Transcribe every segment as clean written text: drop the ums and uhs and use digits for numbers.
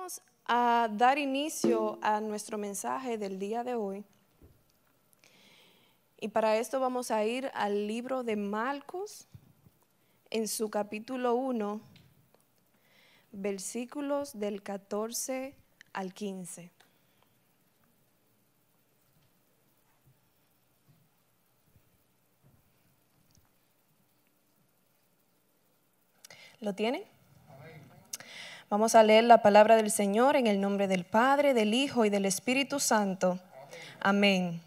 Vamos a dar inicio a nuestro mensaje del día de hoy. Y para esto vamos a ir al libro de Marcos, en su capítulo 1, versículos del 14 al 15. ¿Lo tienen? Vamos a leer la palabra del Señor en el nombre del Padre, del Hijo y del Espíritu Santo. Amén.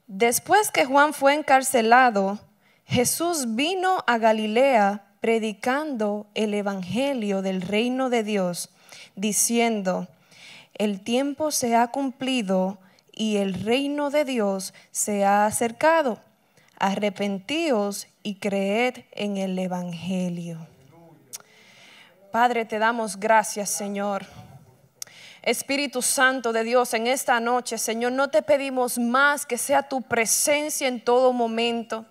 Después que Juan fue encarcelado, Jesús vino a Galilea predicando el evangelio del reino de Dios, diciendo: el tiempo se ha cumplido y el reino de Dios se ha acercado. Arrepentíos y creed en el evangelio. Padre, te damos gracias, Señor. Espíritu Santo de Dios, en esta noche, Señor, no te pedimos más que sea tu presencia en todo momento.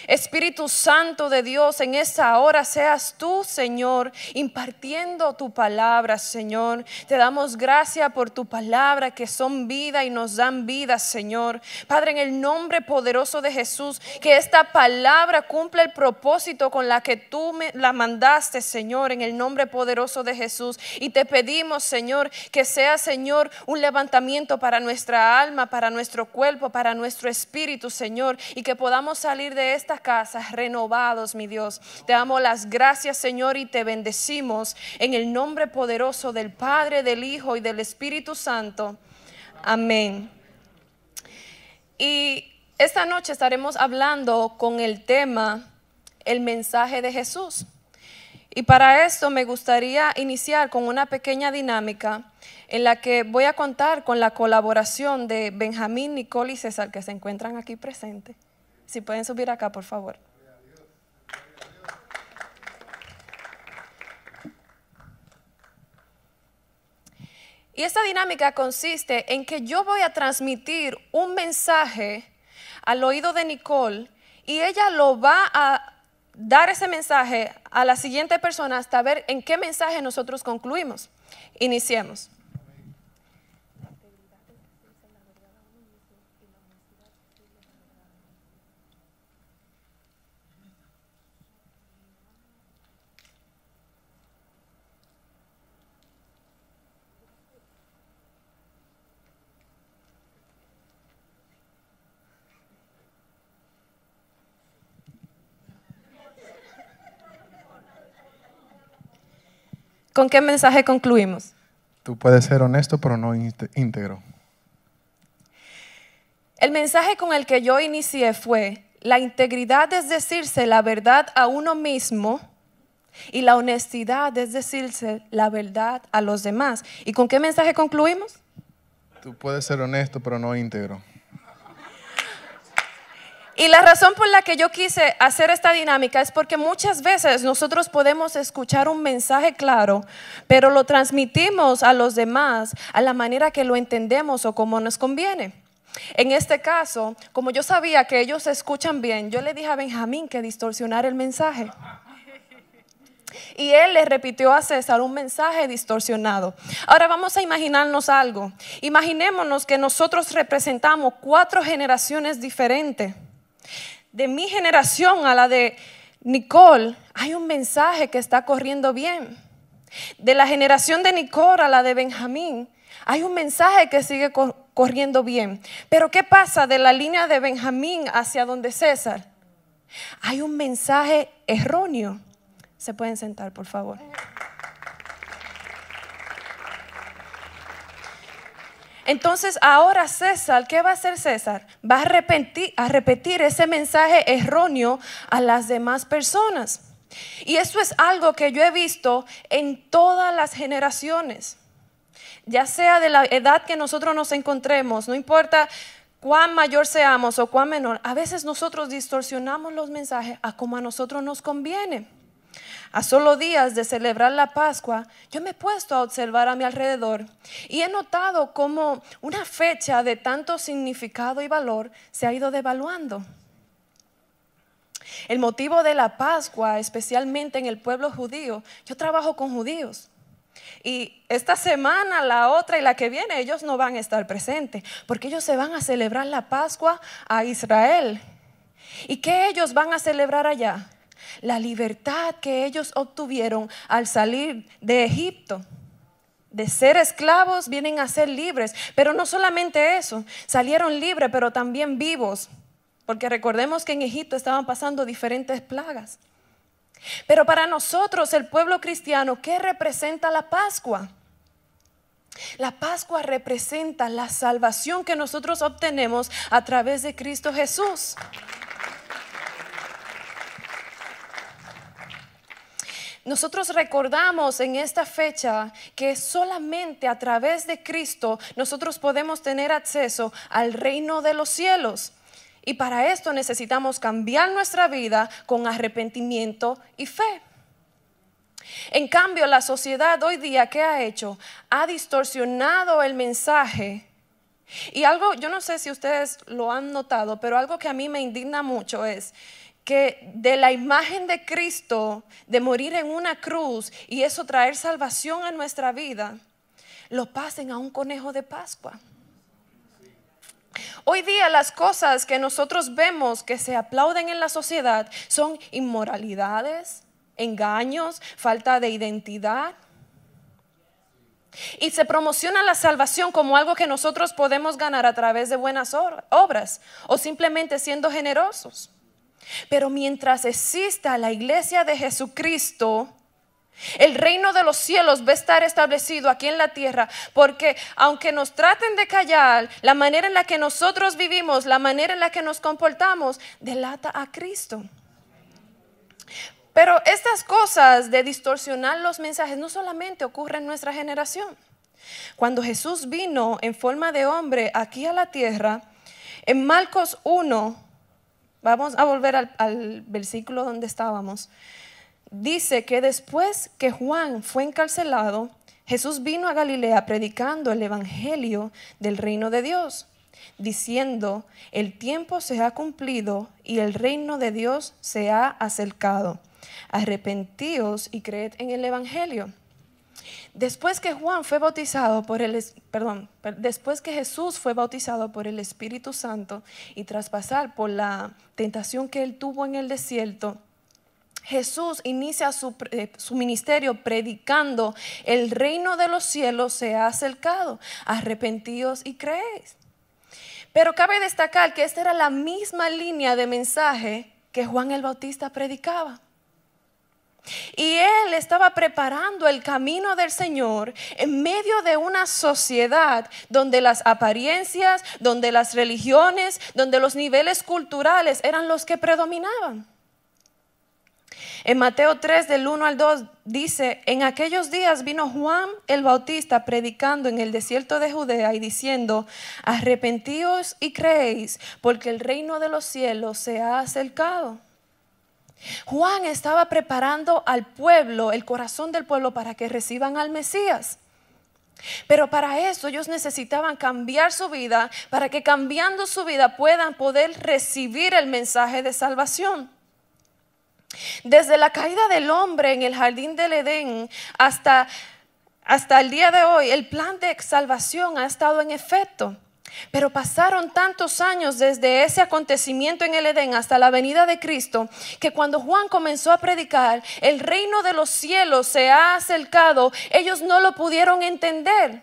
Espíritu Santo de Dios, en esta hora seas tú, Señor, impartiendo tu palabra, Señor. Te damos gracias por tu palabra, que son vida y nos dan vida, Señor. Padre, en el nombre poderoso de Jesús, que esta palabra cumpla el propósito con la que tú la mandaste, Señor, en el nombre poderoso de Jesús. Y te pedimos, Señor, que sea, Señor, un levantamiento para nuestra alma, para nuestro cuerpo, para nuestro espíritu, Señor, y que podamos salir de esta casa renovados, mi Dios. Te damos las gracias, Señor, y te bendecimos en el nombre poderoso del Padre, del Hijo y del Espíritu Santo. Amén. Y esta noche estaremos hablando con el tema el mensaje de Jesús. Y para esto me gustaría iniciar con una pequeña dinámica en la que voy a contar con la colaboración de Benjamín, Nicole y César, que se encuentran aquí presentes. Si pueden subir acá, por favor. Y esta dinámica consiste en que yo voy a transmitir un mensaje al oído de Nicole y ella lo va a dar ese mensaje a la siguiente persona hasta ver en qué mensaje nosotros concluimos. Iniciemos. ¿Con qué mensaje concluimos? Tú puedes ser honesto, pero no íntegro. El mensaje con el que yo inicié fue: la integridad es decirse la verdad a uno mismo y la honestidad es decirse la verdad a los demás. ¿Y con qué mensaje concluimos? Tú puedes ser honesto, pero no íntegro. Y la razón por la que yo quise hacer esta dinámica es porque muchas veces nosotros podemos escuchar un mensaje claro, pero lo transmitimos a los demás a la manera que lo entendemos o como nos conviene. En este caso, como yo sabía que ellos escuchan bien, yo le dije a Benjamín que distorsionara el mensaje. Y él le repitió a César un mensaje distorsionado. Ahora vamos a imaginarnos algo. Imaginémonos que nosotros representamos 4 generaciones diferentes. De mi generación a la de Nicole hay un mensaje que está corriendo bien. De la generación de Nicole a la de Benjamín hay un mensaje que sigue corriendo bien. Pero ¿qué pasa de la línea de Benjamín hacia donde César? Hay un mensaje erróneo. Se pueden sentar, por favor. Entonces ahora César, ¿qué va a hacer César? Va a repetir ese mensaje erróneo a las demás personas. Y eso es algo que yo he visto en todas las generaciones. Ya sea de la edad que nosotros nos encontremos, no importa cuán mayor seamos o cuán menor, a veces nosotros distorsionamos los mensajes a como a nosotros nos conviene. A solo días de celebrar la Pascua, yo me he puesto a observar a mi alrededor y he notado cómo una fecha de tanto significado y valor se ha ido devaluando. El motivo de la Pascua, especialmente en el pueblo judío, yo trabajo con judíos. Y esta semana, la otra y la que viene, ellos no van a estar presentes, porque ellos se van a celebrar la Pascua a Israel. ¿Y qué ellos van a celebrar allá? La libertad que ellos obtuvieron al salir de Egipto. De ser esclavos vienen a ser libres. Pero no solamente eso, salieron libres pero también vivos. Porque recordemos que en Egipto estaban pasando diferentes plagas. Pero para nosotros, el pueblo cristiano, ¿qué representa la Pascua? La Pascua representa la salvación que nosotros obtenemos a través de Cristo Jesús. Nosotros recordamos en esta fecha que solamente a través de Cristo nosotros podemos tener acceso al reino de los cielos. Y para esto necesitamos cambiar nuestra vida con arrepentimiento y fe. En cambio, la sociedad hoy día, ¿qué ha hecho? Ha distorsionado el mensaje. Y algo, yo no sé si ustedes lo han notado, pero algo que a mí me indigna mucho es que de la imagen de Cristo, de morir en una cruz y eso traer salvación a nuestra vida, lo pasen a un conejo de Pascua. Hoy día las cosas que nosotros vemos que se aplauden en la sociedad son inmoralidades, engaños, falta de identidad. Y se promociona la salvación como algo que nosotros podemos ganar a través de buenas obras o simplemente siendo generosos. Pero mientras exista la iglesia de Jesucristo, el reino de los cielos va a estar establecido aquí en la tierra, porque aunque nos traten de callar, la manera en la que nosotros vivimos, la manera en la que nos comportamos, delata a Cristo. Pero estas cosas de distorsionar los mensajes no solamente ocurren en nuestra generación. Cuando Jesús vino en forma de hombre aquí a la tierra, en Marcos 1, vamos a volver al versículo donde estábamos. Dice que después que Juan fue encarcelado, Jesús vino a Galilea predicando el evangelio del reino de Dios, diciendo: el tiempo se ha cumplido y el reino de Dios se ha acercado. Arrepentíos y creed en el evangelio. Después que después que Jesús fue bautizado por el Espíritu Santo y tras pasar por la tentación que él tuvo en el desierto, Jesús inicia su ministerio predicando: el reino de los cielos se ha acercado, arrepentíos y creed. Pero cabe destacar que esta era la misma línea de mensaje que Juan el Bautista predicaba. Y él estaba preparando el camino del Señor en medio de una sociedad donde las apariencias, donde las religiones, donde los niveles culturales eran los que predominaban. En Mateo 3 del 1 al 2 dice: en aquellos días vino Juan el Bautista predicando en el desierto de Judea y diciendo: arrepentíos y creéis, porque el reino de los cielos se ha acercado. Juan estaba preparando al pueblo, el corazón del pueblo, para que reciban al Mesías. Pero para eso ellos necesitaban cambiar su vida, para que cambiando su vida puedan poder recibir el mensaje de salvación. Desde la caída del hombre en el jardín del Edén hasta el día de hoy, el plan de salvación ha estado en efecto. Pero pasaron tantos años desde ese acontecimiento en el Edén hasta la venida de Cristo, que cuando Juan comenzó a predicar: el reino de los cielos se ha acercado, ellos no lo pudieron entender,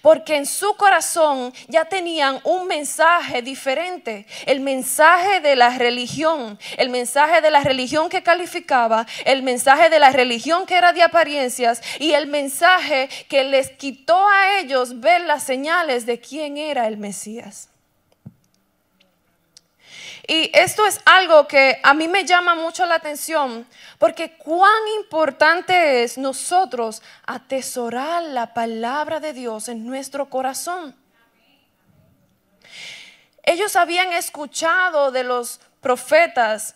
porque en su corazón ya tenían un mensaje diferente. El mensaje de la religión, el mensaje de la religión que calificaba, el mensaje de la religión que era de apariencias, y el mensaje que les quitó a ellos ver las señales de quién era el Mesías. Y esto es algo que a mí me llama mucho la atención, porque cuán importante es nosotros atesorar la palabra de Dios en nuestro corazón. Ellos habían escuchado de los profetas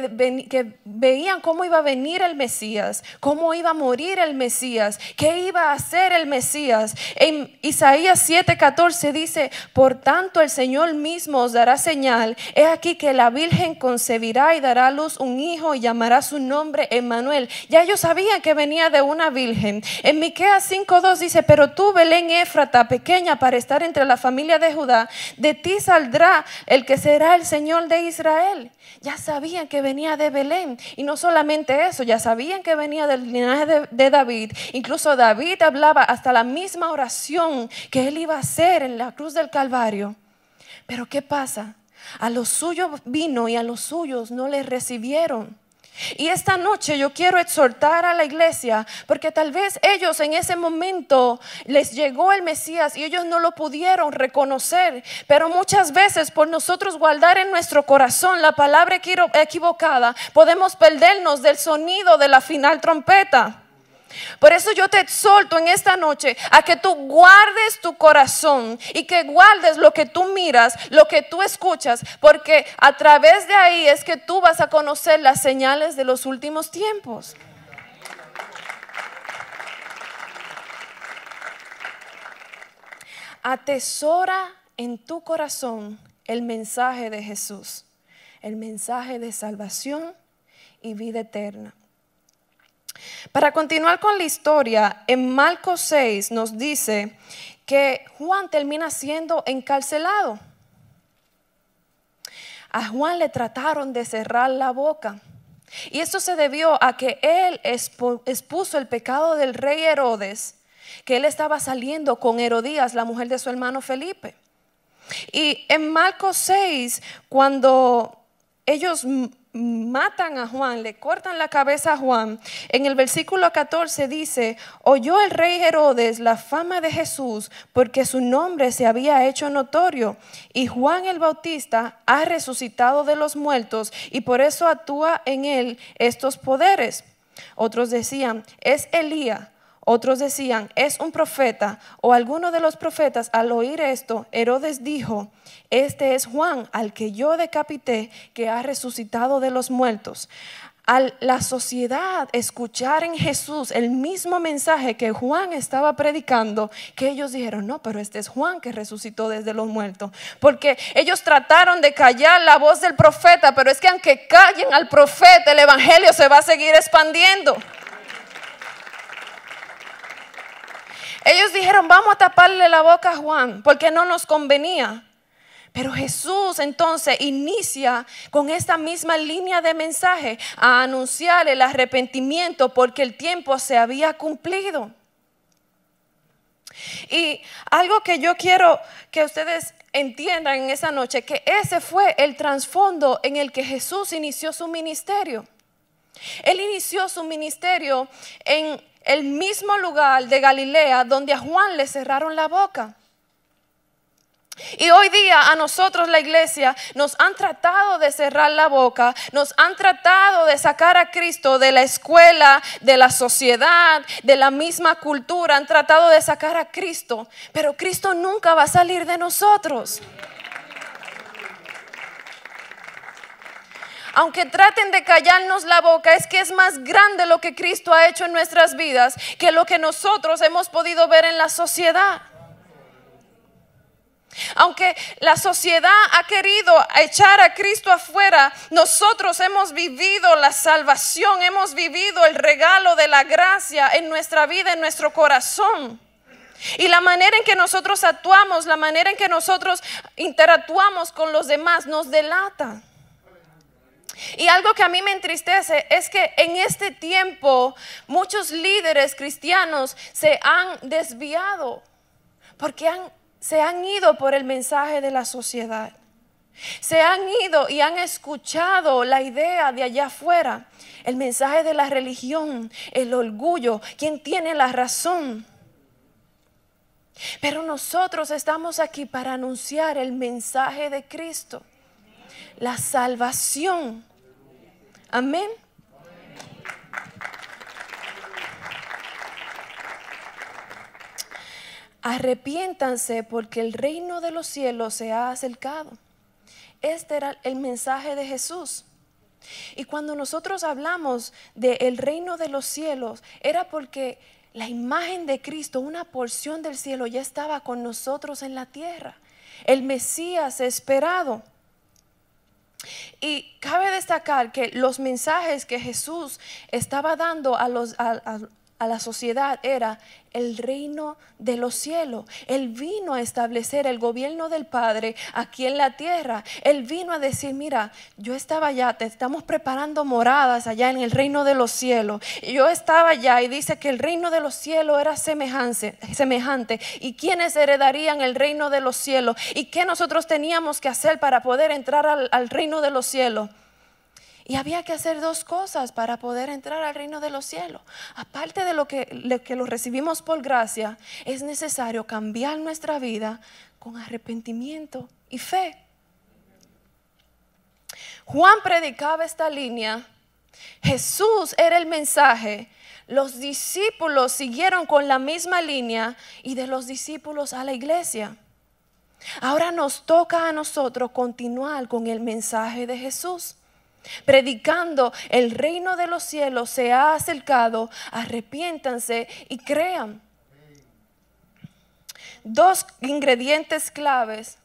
que veían cómo iba a venir el Mesías, cómo iba a morir el Mesías, qué iba a hacer el Mesías. En Isaías 7:14 dice: por tanto el Señor mismo os dará señal, he aquí que la Virgen concebirá y dará a luz un hijo y llamará su nombre Emmanuel. Ya ellos sabían que venía de una virgen. En Miqueas 5:2 dice: pero tú, Belén Éfrata, pequeña para estar entre la familia de Judá, de ti saldrá el que será el Señor de Israel. Ya sabían que venía de Belén, y no solamente eso, ya sabían que venía del linaje de David. Incluso David hablaba hasta la misma oración que él iba a hacer en la cruz del Calvario. Pero ¿qué pasa? A los suyos vino y a los suyos no le recibieron. Y esta noche yo quiero exhortar a la iglesia, porque tal vez ellos en ese momento les llegó el Mesías y ellos no lo pudieron reconocer, pero muchas veces por nosotros guardar en nuestro corazón la palabra equivocada, podemos perdernos del sonido de la final trompeta. Por eso yo te exhorto en esta noche a que tú guardes tu corazón y que guardes lo que tú miras, lo que tú escuchas, porque a través de ahí es que tú vas a conocer las señales de los últimos tiempos. Atesora en tu corazón el mensaje de Jesús, el mensaje de salvación y vida eterna. Para continuar con la historia, en Marcos 6 nos dice que Juan termina siendo encarcelado. A Juan le trataron de cerrar la boca. Y esto se debió a que él expuso el pecado del rey Herodes, que él estaba saliendo con Herodías, la mujer de su hermano Felipe. Y en Marcos 6, cuando ellos matan a Juan, le cortan la cabeza a Juan, en el versículo 14 dice: oyó el rey Herodes la fama de Jesús, porque su nombre se había hecho notorio, y Juan el Bautista ha resucitado de los muertos, y por eso actúa en él estos poderes. Otros decían: es Elías. Otros decían: es un profeta o alguno de los profetas. Al oír esto, Herodes dijo: este es Juan, al que yo decapité, que ha resucitado de los muertos. Al la sociedad escuchar en Jesús el mismo mensaje que Juan estaba predicando, que ellos dijeron: no, pero este es Juan que resucitó desde los muertos. Porque ellos trataron de callar la voz del profeta, pero es que aunque callen al profeta, el evangelio se va a seguir expandiendo. Ellos dijeron: vamos a taparle la boca a Juan, porque no nos convenía. Pero Jesús entonces inicia con esta misma línea de mensaje a anunciar el arrepentimiento, porque el tiempo se había cumplido. Y algo que yo quiero que ustedes entiendan en esa noche, que ese fue el trasfondo en el que Jesús inició su ministerio. Él inició su ministerio en el mismo lugar de Galilea donde a Juan le cerraron la boca. Y hoy día a nosotros, la iglesia, nos han tratado de cerrar la boca, nos han tratado de sacar a Cristo de la escuela, de la sociedad, de la misma cultura. Han tratado de sacar a Cristo, pero Cristo nunca va a salir de nosotros. Aunque traten de callarnos la boca, es que es más grande lo que Cristo ha hecho en nuestras vidas que lo que nosotros hemos podido ver en la sociedad. Aunque la sociedad ha querido echar a Cristo afuera, nosotros hemos vivido la salvación, hemos vivido el regalo de la gracia en nuestra vida, en nuestro corazón. Y la manera en que nosotros actuamos, la manera en que nosotros interactuamos con los demás nos delata. Y algo que a mí me entristece es que en este tiempo muchos líderes cristianos se han desviado porque se han ido por el mensaje de la sociedad. Se han ido y han escuchado la idea de allá afuera, el mensaje de la religión, el orgullo, quién tiene la razón. Pero nosotros estamos aquí para anunciar el mensaje de Cristo, la salvación. Amén. Arrepiéntanse porque el reino de los cielos se ha acercado. Este era el mensaje de Jesús. Y cuando nosotros hablamos del reino de los cielos, era porque la imagen de Cristo, una porción del cielo, ya estaba con nosotros en la tierra. El Mesías esperado. Y cabe destacar que los mensajes que Jesús estaba dando a la sociedad era el reino de los cielos. Él vino a establecer el gobierno del Padre aquí en la tierra. Él vino a decir, mira, yo estaba allá, te estamos preparando moradas allá en el reino de los cielos. Y yo estaba allá y dice que el reino de los cielos era semejante. ¿Y quiénes heredarían el reino de los cielos? ¿Y qué nosotros teníamos que hacer para poder entrar al reino de los cielos? Y había que hacer dos cosas para poder entrar al reino de los cielos. Aparte de lo que lo recibimos por gracia, es necesario cambiar nuestra vida con arrepentimiento y fe. Juan predicaba esta línea. Jesús era el mensaje. Los discípulos siguieron con la misma línea y de los discípulos a la iglesia. Ahora nos toca a nosotros continuar con el mensaje de Jesús. Predicando el reino de los cielos se ha acercado, arrepiéntanse y crean. Dos ingredientes claves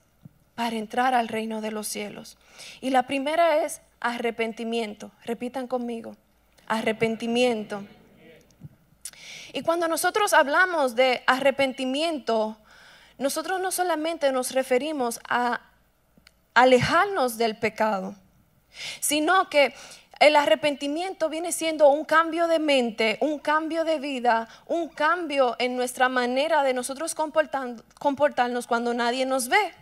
para entrar al reino de los cielos. Y la primera es arrepentimiento. Repitan conmigo, arrepentimiento. Y cuando nosotros hablamos de arrepentimiento, nosotros no solamente nos referimos a alejarnos del pecado, sino que el arrepentimiento viene siendo un cambio de mente, un cambio de vida, un cambio en nuestra manera de nosotros comportarnos cuando nadie nos ve.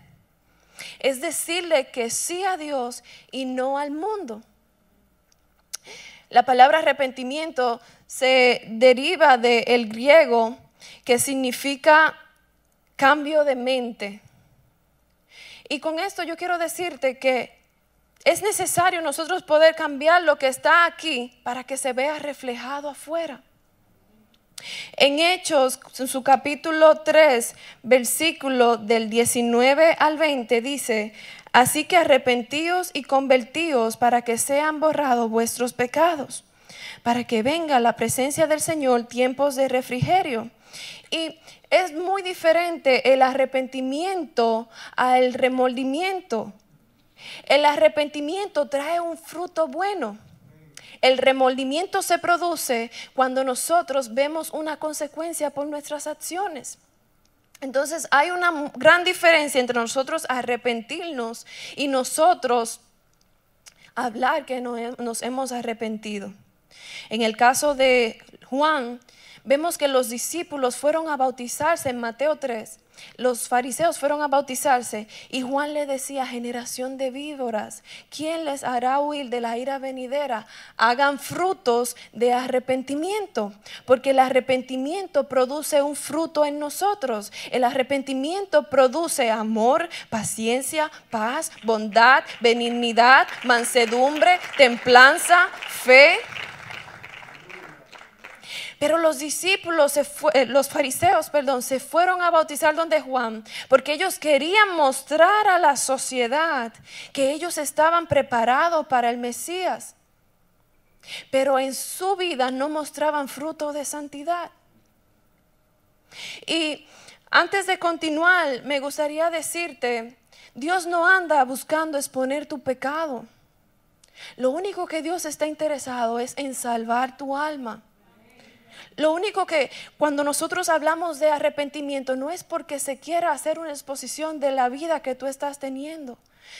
Es decirle que sí a Dios y no al mundo. La palabra arrepentimiento se deriva del griego, que significa cambio de mente. Y con esto yo quiero decirte que es necesario nosotros poder cambiar lo que está aquí para que se vea reflejado afuera. En Hechos, en su capítulo 3, versículo del 19 al 20 dice: así que arrepentíos y convertíos para que sean borrados vuestros pecados, para que venga la presencia del Señor tiempos de refrigerio. Y es muy diferente el arrepentimiento al remordimiento. El arrepentimiento trae un fruto bueno. El remordimiento se produce cuando nosotros vemos una consecuencia por nuestras acciones. Entonces hay una gran diferencia entre nosotros arrepentirnos y nosotros hablar que nos hemos arrepentido. En el caso de Juan, vemos que los discípulos fueron a bautizarse en Mateo 3. Los fariseos fueron a bautizarse y Juan le decía: generación de víboras, ¿quién les hará huir de la ira venidera? Hagan frutos de arrepentimiento, porque el arrepentimiento produce un fruto en nosotros. El arrepentimiento produce amor, paciencia, paz, bondad, benignidad, mansedumbre, templanza, fe. Pero los discípulos, los fariseos, se fueron a bautizar donde Juan, porque ellos querían mostrar a la sociedad que ellos estaban preparados para el Mesías. Pero en su vida no mostraban fruto de santidad. Y antes de continuar, me gustaría decirte, Dios no anda buscando exponer tu pecado. Lo único que Dios está interesado es en salvar tu alma. Lo único que cuando nosotros hablamos de arrepentimiento no es porque se quiera hacer una exposición de la vida que tú estás teniendo.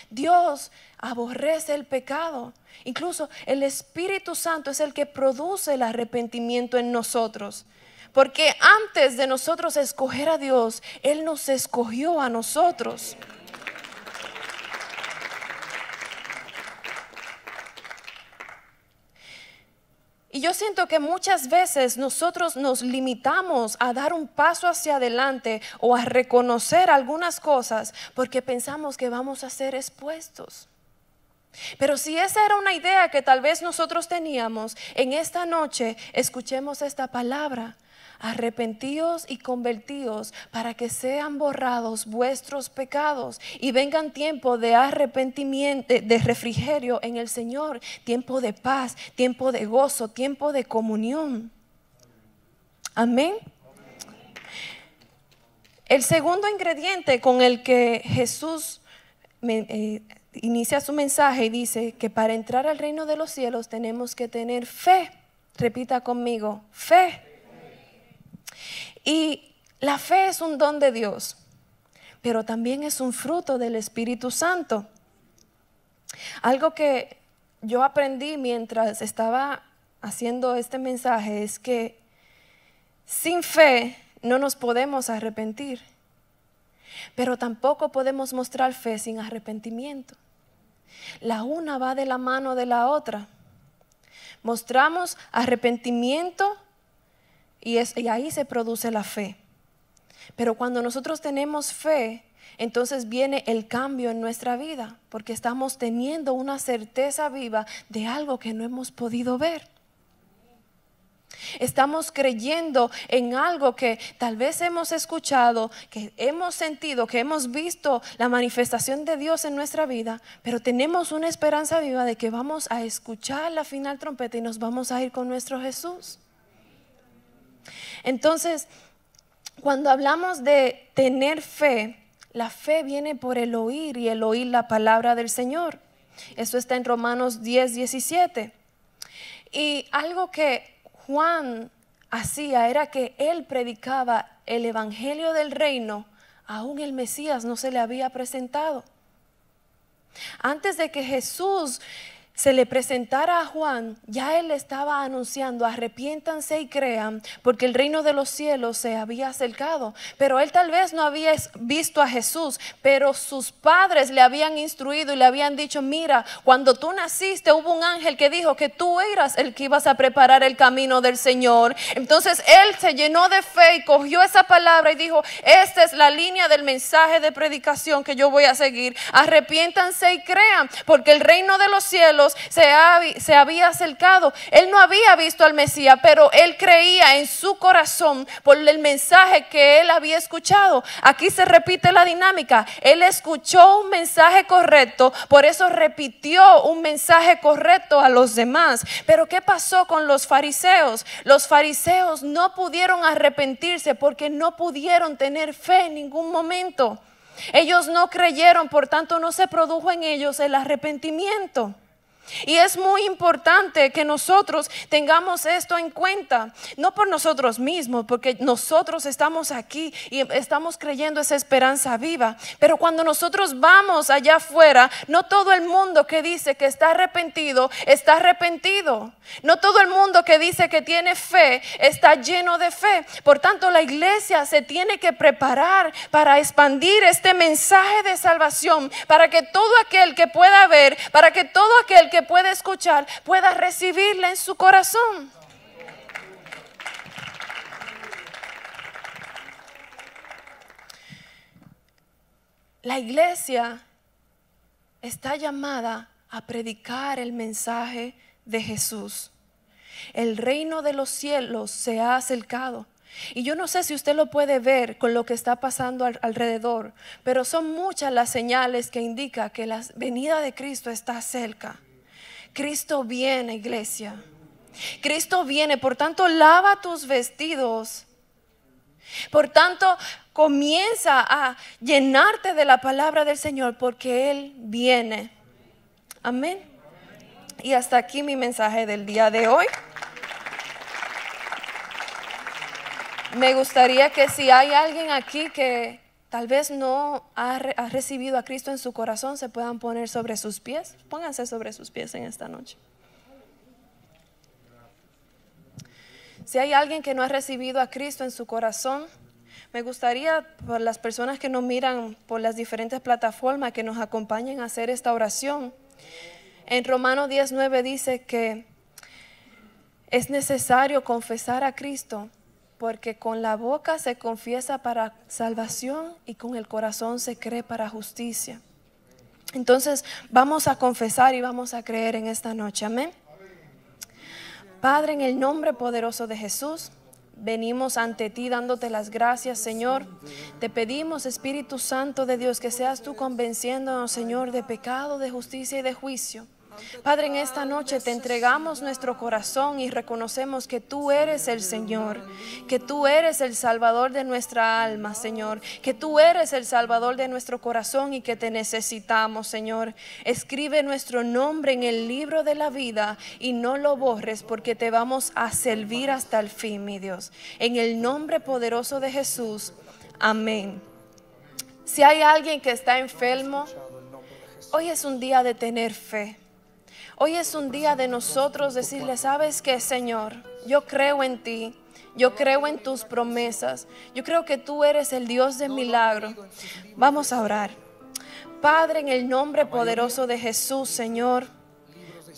Dios aborrece el pecado. Incluso el Espíritu Santo es el que produce el arrepentimiento en nosotros. Porque antes de nosotros escoger a Dios, Él nos escogió a nosotros. Y yo siento que muchas veces nosotros nos limitamos a dar un paso hacia adelante o a reconocer algunas cosas porque pensamos que vamos a ser expuestos. Pero si esa era una idea que tal vez nosotros teníamos, en esta noche escuchemos esta palabra. arrepentíos y convertíos para que sean borrados vuestros pecados y vengan tiempo de arrepentimiento, de refrigerio en el Señor, tiempo de paz, tiempo de gozo, tiempo de comunión. Amén. El segundo ingrediente con el que Jesús inicia su mensaje y dice que para entrar al reino de los cielos tenemos que tener fe. Repita conmigo, fe. Y la fe es un don de Dios, pero también es un fruto del Espíritu Santo. Algo que yo aprendí mientras estaba haciendo este mensaje es que sin fe no nos podemos arrepentir, pero tampoco podemos mostrar fe sin arrepentimiento. La una va de la mano de la otra. Mostramos arrepentimiento y ahí se produce la fe. Pero cuando nosotros tenemos fe, entonces viene el cambio en nuestra vida, porque estamos teniendo una certeza viva de algo que no hemos podido ver. Estamos creyendo en algo que tal vez hemos escuchado, que hemos sentido, que hemos visto la manifestación de Dios en nuestra vida, pero tenemos una esperanza viva de que vamos a escuchar la final trompeta y nos vamos a ir con nuestro Jesús. Entonces, cuando hablamos de tener fe, la fe viene por el oír y el oír la palabra del Señor. Eso está en Romanos 10:17. Y algo que Juan hacía era que él predicaba el evangelio del reino, aún el Mesías no se le había presentado. Antes de que Jesús se le presentara a Juan, ya él estaba anunciando: arrepiéntanse y crean, porque el reino de los cielos se había acercado. Pero él tal vez no había visto a Jesús, pero sus padres le habían instruido y le habían dicho: mira, cuando tú naciste hubo un ángel que dijo que tú eras el que ibas a preparar el camino del Señor. Entonces él se llenó de fe y cogió esa palabra y dijo: esta es la línea del mensaje de predicación que yo voy a seguir. Arrepiéntanse y crean, porque el reino de los cielos se había acercado. Él no había visto al Mesías, pero él creía en su corazón por el mensaje que él había escuchado. Aquí se repite la dinámica. Él escuchó un mensaje correcto, por eso repitió un mensaje correcto a los demás. Pero ¿qué pasó con los fariseos? Los fariseos no pudieron arrepentirse porque no pudieron tener fe en ningún momento. Ellos no creyeron, por tanto no se produjo en ellos el arrepentimiento. Y es muy importante que nosotros tengamos esto en cuenta, no por nosotros mismos, porque nosotros estamos aquí y estamos creyendo esa esperanza viva, pero cuando nosotros vamos allá afuera, no todo el mundo que dice que está arrepentido, está arrepentido. No todo el mundo que dice que tiene fe está lleno de fe. Por tanto, la iglesia se tiene que preparar para expandir este mensaje de salvación, para que todo aquel que pueda ver, para que todo aquel que pueda escuchar, pueda recibirla en su corazón. La iglesia está llamada a predicar el mensaje de Jesús. El reino de los cielos se ha acercado. Y yo no sé si usted lo puede ver con lo que está pasando alrededor, pero son muchas las señales que indican que la venida de Cristo está cerca. Cristo viene, iglesia. Cristo viene, por tanto, lava tus vestidos. Por tanto, comienza a llenarte de la palabra del Señor, porque Él viene. Amén. Y hasta aquí mi mensaje del día de hoy. Me gustaría que si hay alguien aquí que tal vez no ha recibido a Cristo en su corazón, se puedan poner sobre sus pies. Pónganse sobre sus pies en esta noche. Si hay alguien que no ha recibido a Cristo en su corazón, me gustaría, por las personas que nos miran por las diferentes plataformas, que nos acompañen a hacer esta oración. En Romanos 10:9 dice que es necesario confesar a Cristo, porque con la boca se confiesa para salvación y con el corazón se cree para justicia. Entonces vamos a confesar y vamos a creer en esta noche. Amén. Padre, en el nombre poderoso de Jesús, Venimos ante ti dándote las gracias, Señor. Te pedimos, Espíritu Santo de Dios, que seas tú convenciéndonos, Señor, de pecado, de justicia y de juicio. Padre, en esta noche te entregamos nuestro corazón y reconocemos que tú eres el Señor, que tú eres el Salvador de nuestra alma, Señor, que tú eres el Salvador de nuestro corazón y que te necesitamos, Señor. Escribe nuestro nombre en el libro de la vida y no lo borres, porque te vamos a servir hasta el fin, mi Dios. En el nombre poderoso de Jesús, amén. Si hay alguien que está enfermo, hoy es un día de tener fe. Hoy es un día de nosotros decirle, ¿sabes qué, Señor? Yo creo en ti, yo creo en tus promesas, yo creo que tú eres el Dios de milagro. Vamos a orar. Padre, en el nombre poderoso de Jesús, Señor,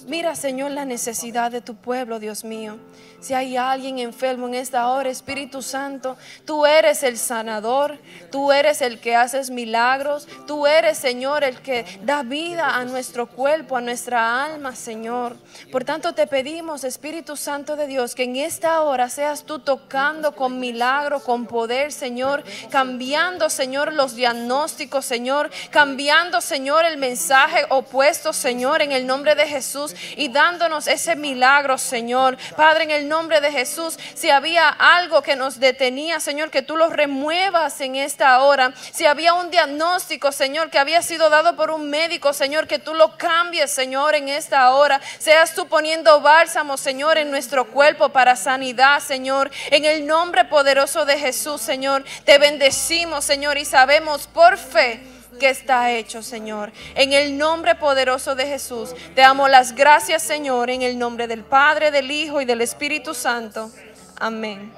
mira, Señor, la necesidad de tu pueblo, Dios mío. Si hay alguien enfermo en esta hora, Espíritu Santo, tú eres el sanador, tú eres el que haces milagros, tú eres, Señor, el que da vida a nuestro cuerpo, a nuestra alma, Señor. Por tanto, te pedimos, Espíritu Santo de Dios, que en esta hora seas tú tocando con milagro, con poder, Señor, cambiando, Señor, los diagnósticos, Señor, cambiando, Señor, el mensaje opuesto, Señor, en el nombre de Jesús, y dándonos ese milagro, Señor. Padre, en el nombre de Jesús, si había algo que nos detenía, Señor, que tú lo remuevas en esta hora. Si había un diagnóstico, Señor, que había sido dado por un médico, Señor, que tú lo cambies, Señor, en esta hora. Seas tú poniendo bálsamo, Señor, en nuestro cuerpo para sanidad, Señor. En el nombre poderoso de Jesús, Señor, te bendecimos, Señor, y sabemos por fe que está hecho, Señor. En el nombre poderoso de Jesús, te damos las gracias, Señor, en el nombre del Padre, del Hijo y del Espíritu Santo. Amén.